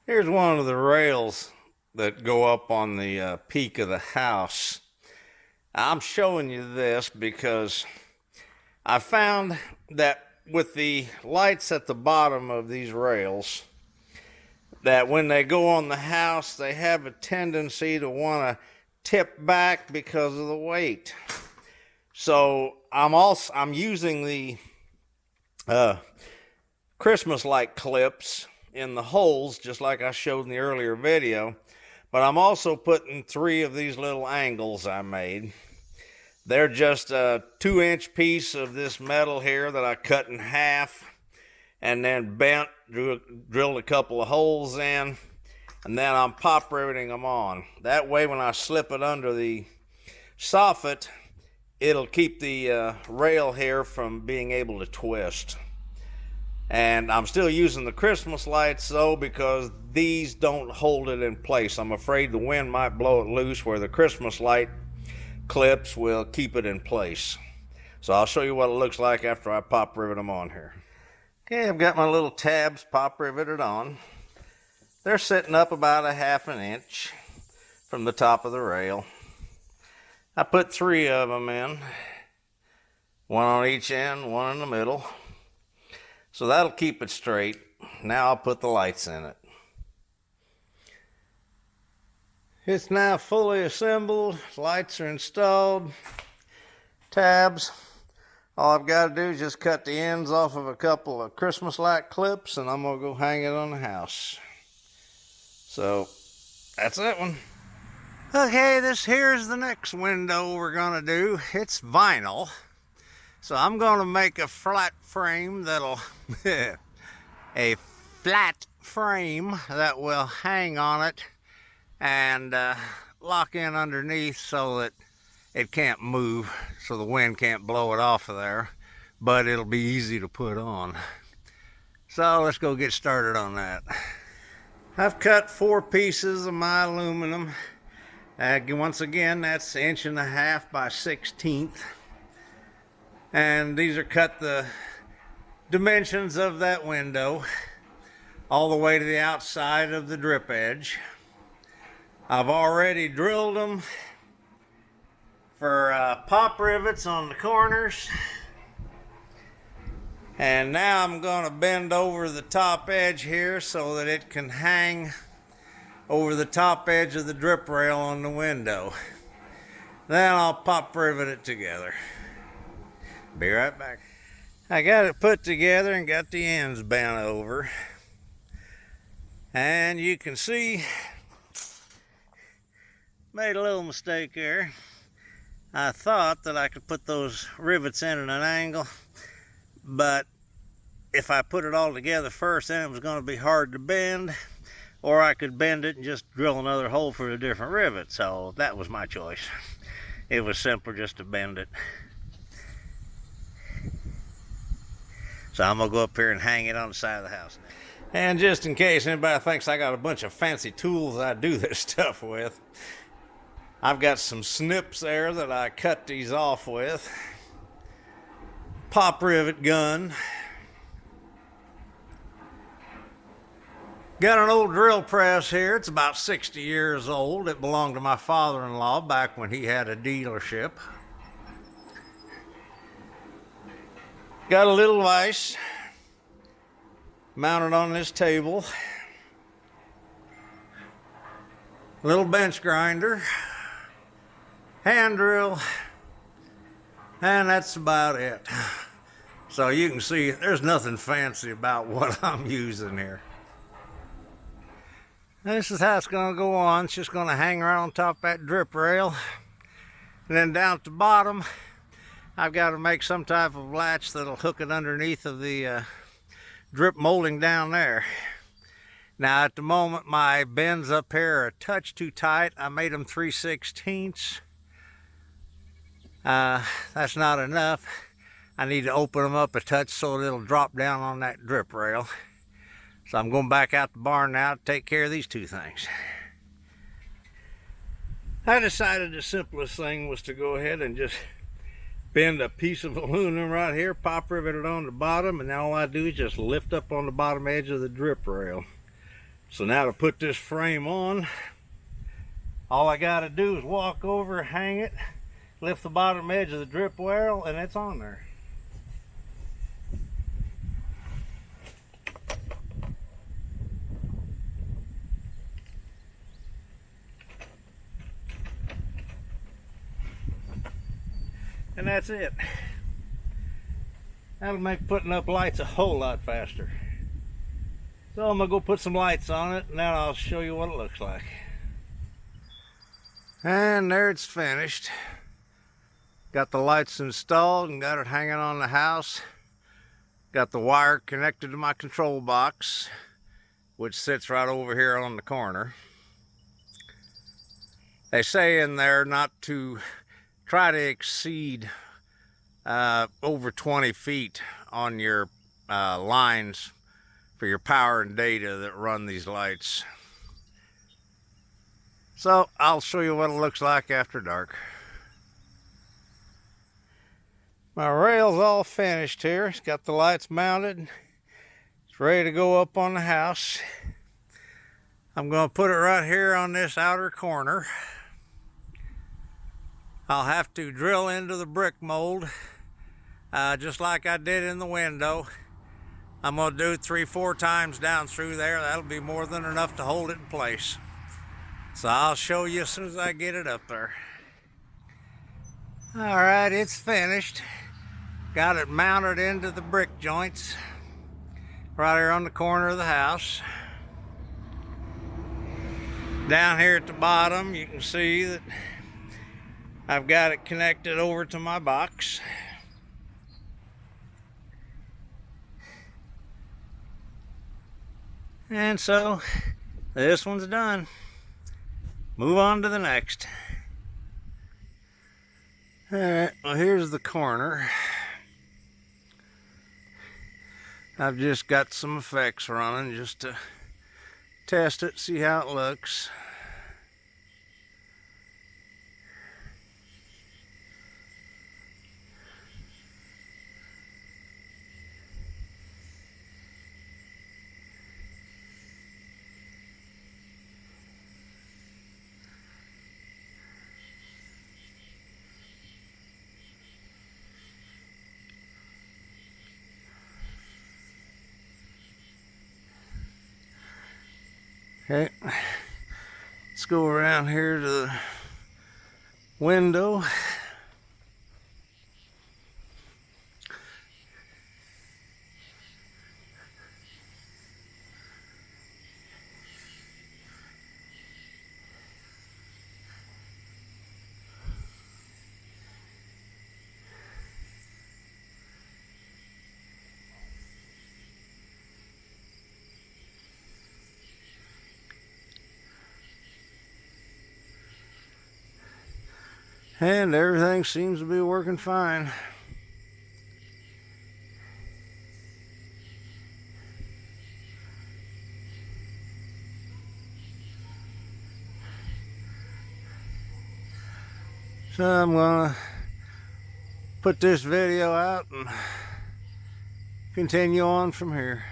Here's one of the rails that go up on the peak of the house. I'm showing you this because I found that with the lights at the bottom of these rails, that when they go on the house, they have a tendency to want to tip back because of the weight. So I'm using the Christmas light clips in the holes, just like I showed in the earlier video, but I'm also putting 3 of these little angles I made. They're just a 2-inch piece of this metal here that I cut in half and then bent, drilled a couple of holes in, and then I'm pop riveting them on. That way when I slip it under the soffit, it'll keep the rail here from being able to twist. And I'm still using the Christmas lights though, because these don't hold it in place. I'm afraid the wind might blow it loose, where the Christmas light clips will keep it in place. So I'll show you what it looks like after I pop rivet them on here. Okay, I've got my little tabs pop riveted on. They're sitting up about a 1/2 inch from the top of the rail. I put 3 of them in, one on each end, one in the middle. So that'll keep it straight. Now I'll put the lights in it. It's now fully assembled. Lights are installed. Tabs. All I've got to do is just cut the ends off of a couple of Christmas light clips, and I'm going to go hang it on the house. So that's that one. Okay, this here's the next window we're going to do. It's vinyl. So I'm going to make a flat frame that'll, a flat frame that will hang on it and lock in underneath so that it can't move, so the wind can't blow it off of there, but it'll be easy to put on. So let's go get started on that. I've cut 4 pieces of my aluminum. Once again, that's 1.5 inches by 1/16. And these are cut the dimensions of that window all the way to the outside of the drip edge. I've already drilled them for pop rivets on the corners. And now I'm going to bend over the top edge here so that it can hang over the top edge of the drip rail on the window. Then I'll pop rivet it together. Be right back. I got it put together and got the ends bent over. And you can see, made a little mistake there. I thought that I could put those rivets in at an angle, but if I put it all together first, then it was going to be hard to bend, or I could bend it and just drill another hole for a different rivet. So that was my choice. It was simpler just to bend it. So I'm going to go up here and hang it on the side of the house. And just in case anybody thinks I got a bunch of fancy tools I do this stuff with, I've got some snips there that I cut these off with. Pop rivet gun. Got an old drill press here. It's about 60 years old. It belonged to my father-in-law back when he had a dealership. Got a little vise mounted on this table. Little bench grinder. Hand drill. And that's about it. So you can see there's nothing fancy about what I'm using here. This is how it's going to go on. It's just going to hang right on top of that drip rail. And then down at the bottom, I've got to make some type of latch that'll hook it underneath of the drip molding down there. Now at the moment my bends up here are a touch too tight. I made them 3/16. That's not enough. I need to open them up a touch so that it'll drop down on that drip rail. So I'm going back out the barn now to take care of these 2 things. I decided the simplest thing was to go ahead and just bend a piece of aluminum right here, pop rivet it on the bottom, and now all I do is just lift up on the bottom edge of the drip rail. So now to put this frame on, all I got to do is walk over, hang it, lift the bottom edge of the drip well, and it's on there. And that's it. That'll make putting up lights a whole lot faster. So I'm gonna go put some lights on it, and then I'll show you what it looks like. And there it's finished. Got the lights installed and got it hanging on the house. Got the wire connected to my control box, which sits right over here on the corner. They say in there not to try to exceed over 20 feet on your lines for your power and data that run these lights. So I'll show you what it looks like after dark. My rail's all finished here. It's got the lights mounted. It's ready to go up on the house. I'm going to put it right here on this outer corner. I'll have to drill into the brick mold just like I did in the window. I'm going to do it 3-4 times down through there. That'll be more than enough to hold it in place. So I'll show you as soon as I get it up there. All right, it's finished. Got it mounted into the brick joints right here on the corner of the house. Down here at the bottom, you can see that I've got it connected over to my box. And so this one's done. Move on to the next. All right, well, here's the corner. I've just got some effects running just to test it, see how it looks. Okay, let's go around here to the window. And everything seems to be working fine. So I'm gonna put this video out and continue on from here.